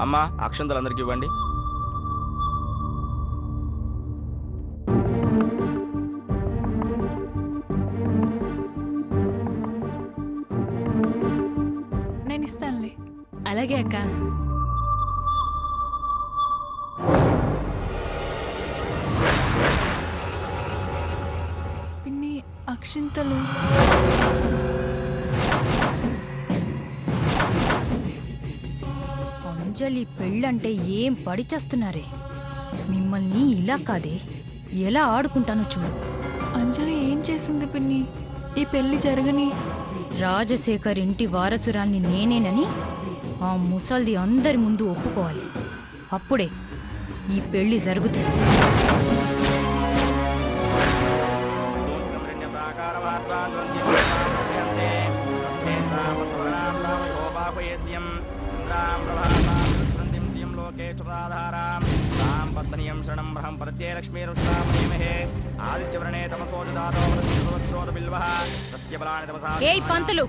అమ్మా అక్షంతలందరికీ ఇవ్వండి. నేను ఇస్తానులే. అలాగే అక్క. పిన్ని అక్షింతలు. అంజలి పెళ్ళంటే ఏం పడిచేస్తున్నారే. మిమ్మల్ని ఇలా కాదే, ఎలా ఆడుకుంటానో చూడు. అంజలి ఏం చేసింది పిన్ని? ఈ పెళ్లి జరగని. రాజశేఖర్ ఇంటి వారసురాల్ని నేనేనని ఆ ముసల్ది అందరి ముందు ఒప్పుకోవాలి. అప్పుడే ఈ పెళ్లి జరుగుతుంది. ఏయ్ పంతులు,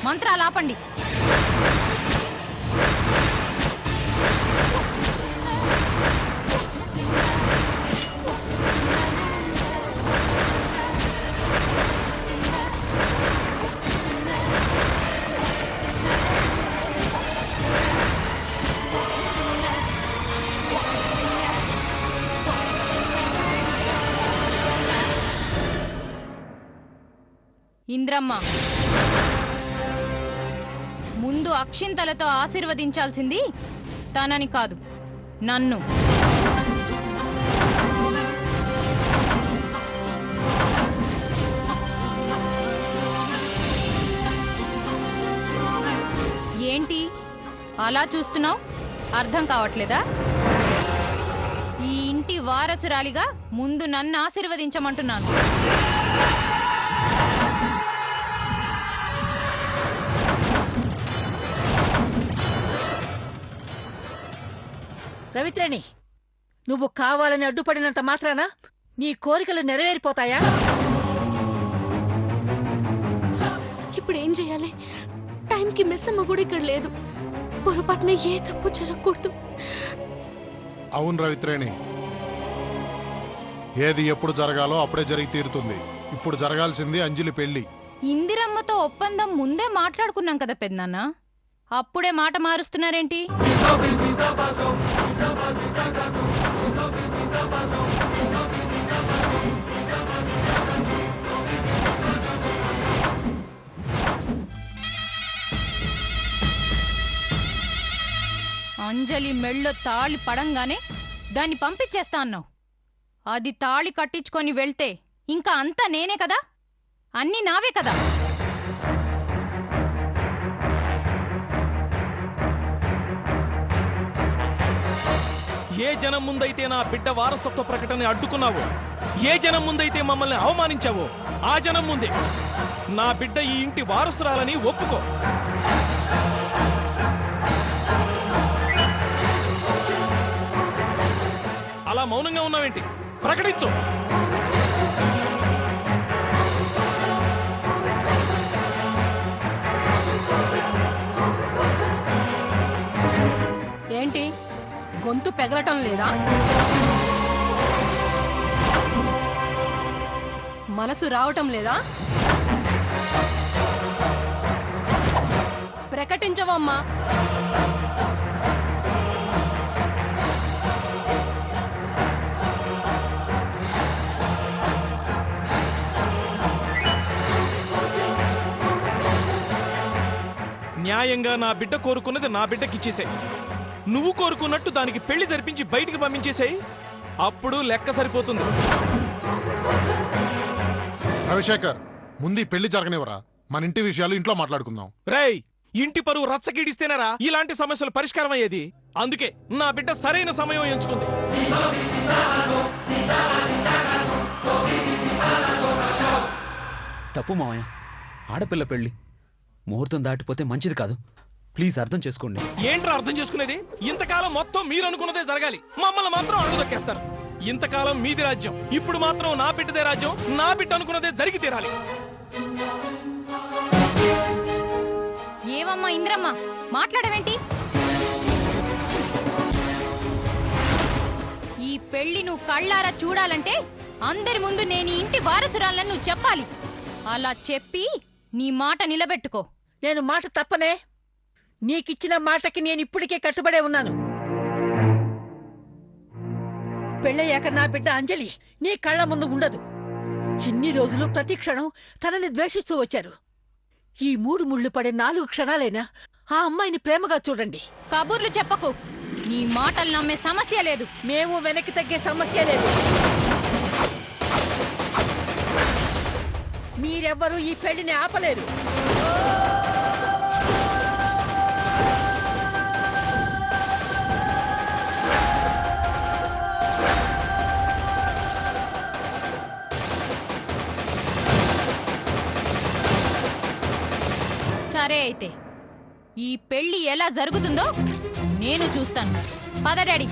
మంత్రాలు ఆపండి. ఇంద్రమ్మ, ముందు అక్షింతలతో ఆశీర్వదించాల్సింది తనని కాదు, నన్ను. ఏంటి అలా చూస్తున్నావు? అర్థం కావట్లేదా? ఈ ఇంటి వారసురాలిగా ముందు నన్ను ఆశీర్వదించమంటున్నాను. రవిత్రేణి, నువ్వు కావాలని అడ్డుపడినంత మాత్రాన నీ కోరికలు నెరవేరిపోతాయా? ఇప్పుడు ఏం చేయాలి? టైంకి మిస్ అమ్మ కూడా ఇక్కడ లేదు. పొరపాటున ఏ తప్పు జరగకూడదు. అవును రవిత్రేణి, ఏది ఎప్పుడు జరగాలో అప్పుడే జరిగి తీరుతుంది. ఇప్పుడు జరగాల్సింది అంజలి పెళ్లి. ఇందిరమ్మతో ఒప్పందం ముందే మాట్లాడుకున్నాం కదా పెద్దనాన్న, అప్పుడే మాట మారుస్తున్నారేంటి? అంజలి మెళ్ళో తాళి పడంగానే దాన్ని పంపించేస్తా అన్నావు. అది తాళి కట్టించుకొని వెళ్తే ఇంకా అంతా నేనే కదా, అన్నీ నావే కదా. ఏ జనం ముందైతే నా బిడ్డ వారసత్వ ప్రకటన అడ్డుకున్నావో, ఏ జనం ముందైతే మమ్మల్ని అవమానించావో, ఆ జనం ముందే నా బిడ్డ ఈ ఇంటి వారసురాలని ఒప్పుకో. అలా మౌనంగా ఉన్నావేంటి? ప్రకటించు. ఏంటి గొంతు పెగలటం లేదా? మనసు రావటం లేదా? ప్రకటించవమ్మా. న్యాయంగా నా బిడ్డ కోరుకున్నది నా బిడ్డకిచ్చేసాయి. నువ్వు కోరుకున్నట్టు దానికి పెళ్లి జరిపించి బయటికి పంపించేసాయి. అప్పుడు లెక్క సరిపోతుంది. రవిశేఖర్, ముందు పెళ్లి జరగనివరా, మన ఇంటి విషయాలు ఇంట్లో మాట్లాడుకుందాం. రేయ్, ఇంటి పరువు రచ్చగీడిస్తేనేరా ఇలాంటి సమస్యలు పరిష్కారం అయ్యేది. అందుకే నా బిడ్డ సరైన సమయం ఎంచుకుంది. తప్పు మావయ్య, ఆడపిల్ల పెళ్లి ముహూర్తం దాటిపోతే మంచిది కాదు. ప్లీజ్ అర్థం చేసుకోండి. ఏంట్రా అర్థం చేసుకునేది? ఇంతకాలం మొత్తం మీరు అనుకున్నదే జరగాలి, మమ్మల్ని మాత్రం అడుగుదొక్కేస్తారు. ఇంతకాలం మీది రాజ్యం, ఇప్పుడు మాత్రం నా బిడ్డదే రాజ్యం, నా బిడ్డ అనుకున్నదే జరిగి తీరాలి. ఏమమ్మా ఇంద్రమ్మ, మాట్లాడవేంటి? ఈ పెళ్లి నువ్వు కళ్ళారా చూడాలంటే అందరి ముందు నేను ఈ ఇంటి వారసురాలని నువ్వు చెప్పాలి. అలా చెప్పి నీ మాట నిలబెట్టుకో. నేను మాట తప్పనే. నీకిచ్చిన మాటకి నేను ఇప్పటికే కట్టుబడే ఉన్నాను. పెళ్ళయ్యాక నా బిడ్డ అంజలి నీ కళ్ళ ముందు ఉండదు. ఇన్ని రోజులు ప్రతి క్షణం తనని ద్వేషిస్తూ వచ్చారు. ఈ 3 ముళ్ళు పడే 4 క్షణాలైనా ఆ అమ్మాయిని ప్రేమగా చూడండి. కబుర్లు చెప్పకు. నీ మాటలు నమ్మే సమస్య లేదు. మేము వెనక్కి తగ్గే సమస్య లేదు. మీరెవ్వరూ ఈ పెళ్లిని ఆపలేరు. సరే అయితే ఈ పెళ్లి ఎలా జరుగుతుందో నేను చూస్తాను. పద డాడీ.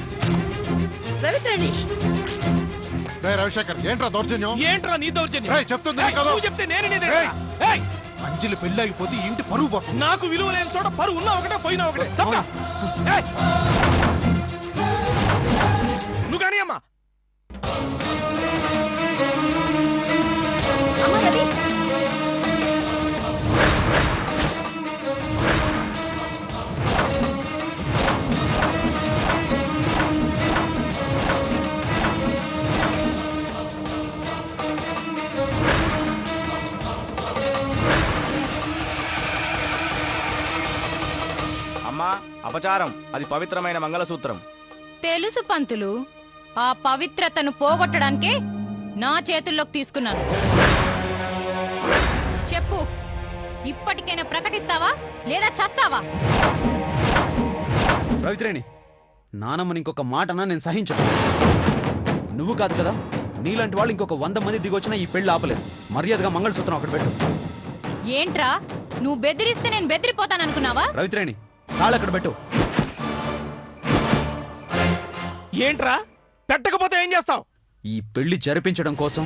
రవిత్రణి, రే రవిశేఖర్, ఏంట్రా దౌర్జన్యం? ఏంట్రా నీ దౌర్జన్యం? రేయ్, చెప్తుంది ఏయ్, నీకు కదా? నువ్వు చెప్తే నేను నీదే. రేయ్. ఏయ్, అంజలి పెళ్లి ఆగిపోతే ఈ ఇంటి పరువు పోతుంది. నాకు విలువ లేని చోట పరువు ఉన్నా ఒకటే పోయినా ఒకటే. తప్ప. ఏయ్, నువ్వు కానీ అమ్మా. అమ్మా రవి, అమ్మా, అపచారం. అది పవిత్రమైన మంగళసూత్రం. తెలుసు పంతులు, ఆ పవిత్రతను పోగొట్టడానికే నా చేతుల్లోకి తీసుకున్నాను. చెప్పు, ఇప్పటికైనా ప్రకటిస్తావా లేదా చస్తావా? రవిత్రేణి, నానమ్మని ఇంకొక మాట అన్నా నేను సహించను. నువ్వు కాదు కదా, నీలాంటి వాళ్ళు ఇంకొక 100 మంది దిగొచ్చినా ఈ పెళ్లి ఆపలేదు. మర్యాదగా మంగళసూత్రం అక్కడ పెట్టు. ఏంట్రా, నువ్వు బెదిరిస్తే నేను బెదిరిపోతాననుకున్నావా? రవిత్రేణి, తాళి అక్కడ పెట్టు. ఏంట్రా, పెట్టకపోతే ఏం చేస్తావు? ఈ పెళ్లి జరిపించడం కోసం,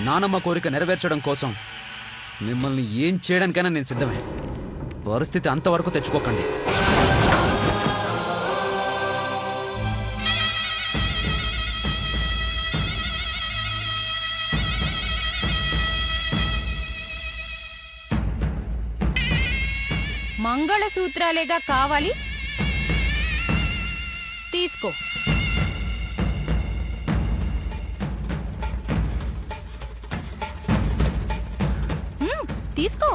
నానమ్మ కోరిక నెరవేర్చడం కోసం మిమ్మల్ని ఏం చేయడానికైనా నేను సిద్ధమే. పరిస్థితి అంతవరకు తెచ్చుకోకండి. మంగళసూత్రాలేగా కావాలి, తీసుకో. తీసుకో.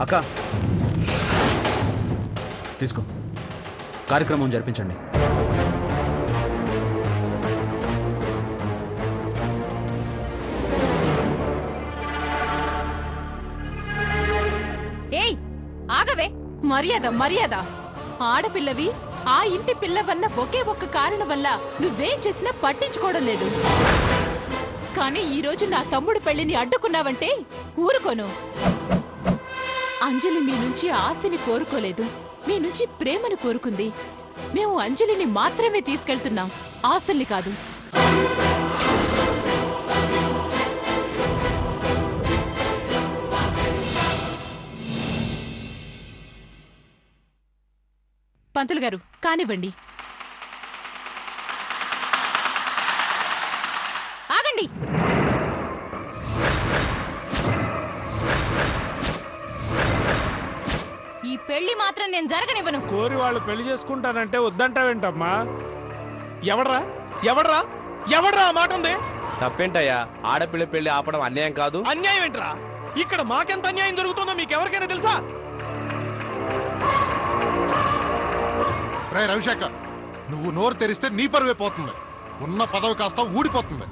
అక్క, తీసుకో. కార్యక్రమం జరిపించండి. ఏయ్, ఆగవే. మర్యాద మర్యాద. ఆడపిల్లవి, ఆ ఇంటి పిల్లవన్న ఒకే ఒక్క కారణం వల్ల నువ్వేం చేసినా పట్టించుకోవడం లేదు. కానీ ఈరోజు నా తమ్ముడు పెళ్లిని అడ్డుకున్నావంటే ఊరుకోను. అంజలి మీ నుంచి ఆస్తిని కోరుకోలేదు, మీ నుంచి ప్రేమను కోరుకుంది. మేము అంజలిని మాత్రమే తీసుకెళ్తున్నాం, ఆస్తుల్ని కాదు. పంతులు గారు, కానివ్వండి. ఆగండి. ఈ పెళ్లి మాత్రం నేను జరగనివ్వను. కోరి వాళ్ళు పెళ్లి చేసుకుంటానంటే వద్దంటావేంటమ్మా? ఎవడ్రా ఎవడ్రా ఎవడ్రా ఆ మాట ఉంది? తప్పేంటయ్యా? ఆడపిల్ల పెళ్లి ఆపడం అన్యాయం కాదు. అన్యాయం ఏంట్రా? ఇక్కడ మాకెంత అన్యాయం జరుగుతుందో మీకెవరికైనా తెలుసా? రే రవిశేఖర్, నువ్వు నోరు తెరిస్తే నీ పరువే పోతుంది. ఉన్న పదవి కాస్త ఊడిపోతుంది.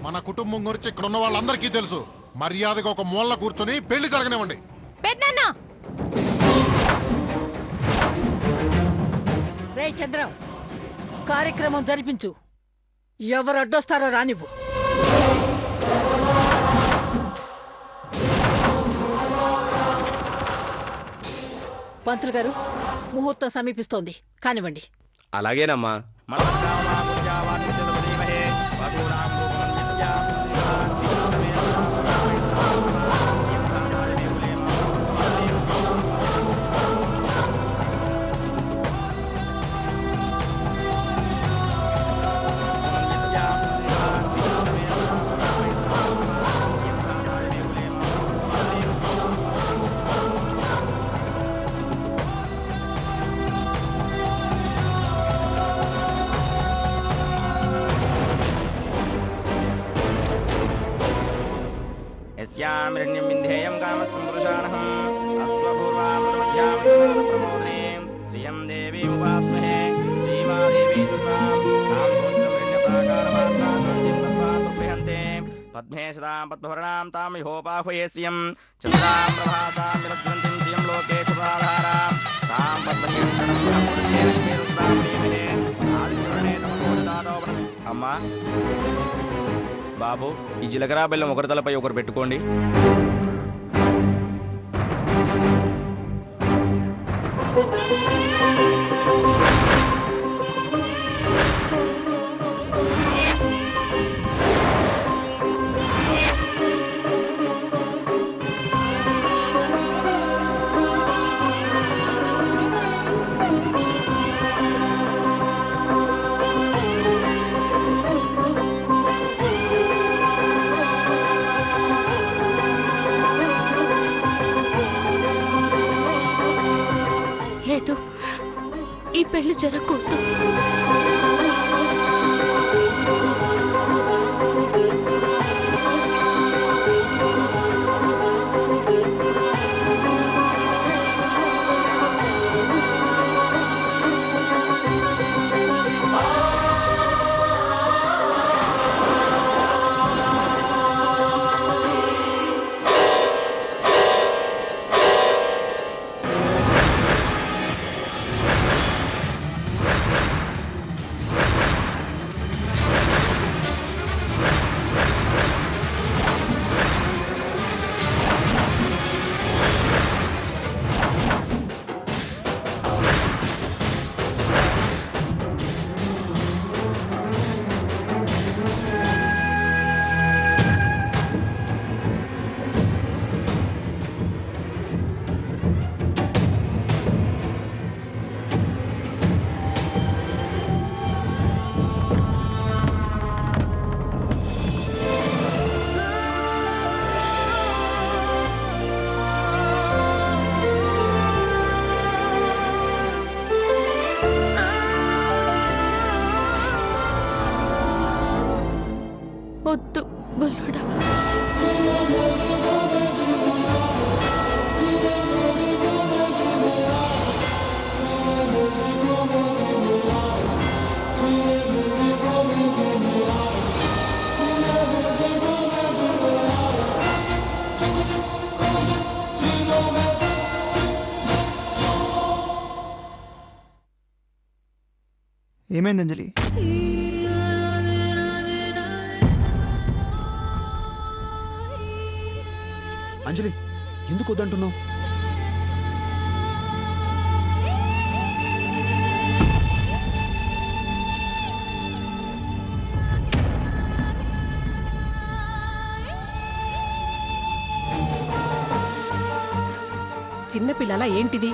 మన కుటుంబం గురించి ఇక్కడ ఉన్న వాళ్ళందరికీ తెలుసు. మర్యాదగా ఒక మూలన కూర్చొని పెళ్లి జరగనివ్వండి. పెద్దన్న రే చంద్రం, కార్యక్రమం జరిపించు. ఎవరు అడ్డొస్తారో రానివ్వు. పంతులు గారు, ముహూర్తం సమీపిస్తోంది, కానివ్వండి. అలాగేనమ్మా. యస్యామిరణ్యం వింధేయం కామస్వం పురుషానహం అశ్వపూర్వామృతమధ్యామృతమోదనే శ్రియం దేవీం ఉపాస్మహే శ్రీమాదేవీ సుతాం తాం భూతమరణ్యతాకారమాత్రాం తత్వాతుభ్యంతే పద్మే సదాం పద్మభరణాం తాం విహోపాహ్వయే శ్రియం చంద్రాం ప్రభాసాం విలగ్నంతిం శ్రియం లోకే చురాధారాం తాం పద్మనీం శరణం లక్ష్మీరుష్ణాం దేవినే ఆదిత్యవర్ణే తమోదాతో. అమ్మా బాబు, ఈ జీలకర్ర బెల్లం ఒకరి తలపై ఒకరు పెట్టుకోండి. లేదు, ఈ పెళ్లి జరగకూడదు. వద్దు బల్లుడా. ఏమైంది అంజలి? అంజలి, ఎందుకు వద్దంటున్నావు? చిన్నపిల్లల ఏంటిది?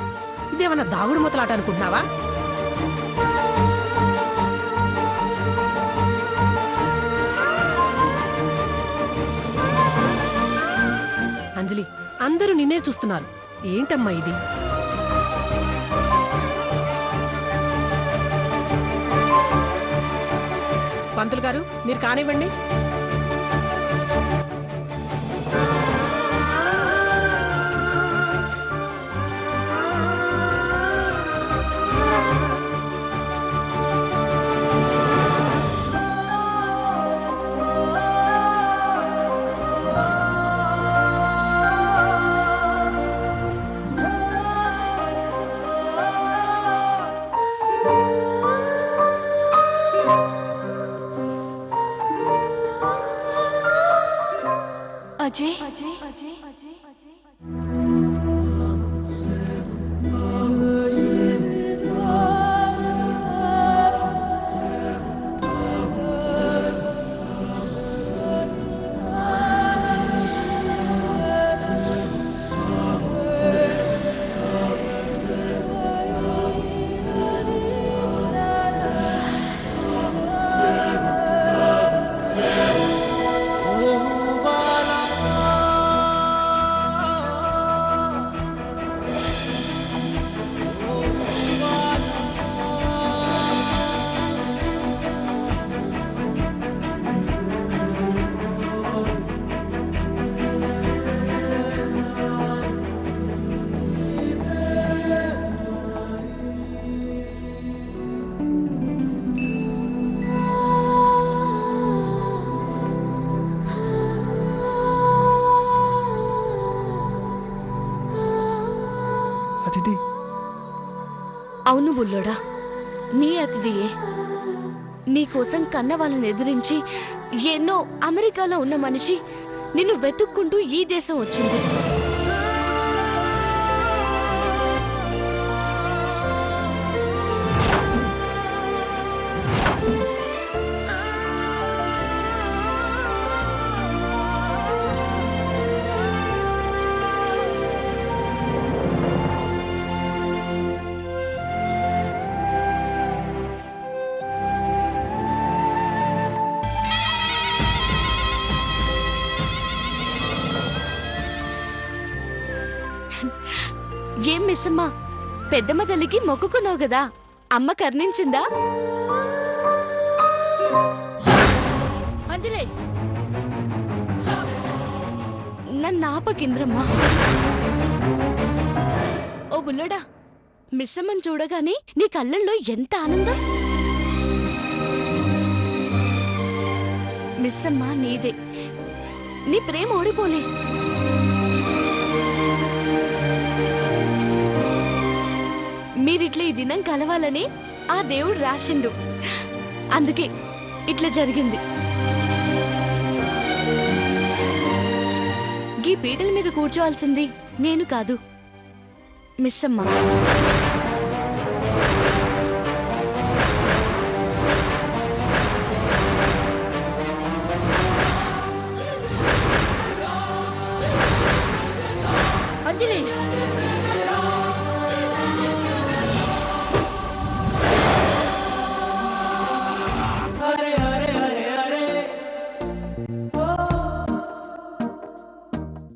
ఇదేమన్నా దాగుడు మూతలాట అనుకుంటున్నావా? అంజలి, అందరూ నిన్నే చూస్తున్నారు. ఏంటమ్మా ఇది? పంతులు గారు, మీరు కానివ్వండి. అజయ్ అవును బుల్లోడా, నీ అతిథియే. నీకోసం కన్న వాళ్ళని ఎదిరించి ఎన్నో అమెరికాలో ఉన్న మనిషి నిన్ను వెతుక్కుంటూ ఈ దేశం వచ్చింది. ఏం మిస్సమ్మ, పెద్దమ్మ తల్లికి మొక్కుకున్నావు కదా, అమ్మ కర్ణించిందా? అంజలి, నన్ను ఆపకింద్రమ్మా. ఓ బుల్లడా, మిస్సమ్మని చూడగానే నీ కళ్ళల్లో ఎంత ఆనందం. మిస్సమ్మ నీదే, నీ ప్రేమ ఓడిపోలే. మీరిట్లా ఈ దినం కలవాలని ఆ దేవుడు రాసిండు, అందుకే ఇట్లా జరిగింది. ఈ పీటల మీద కూర్చోవాల్సింది నేను కాదు, మిస్సమ్మ.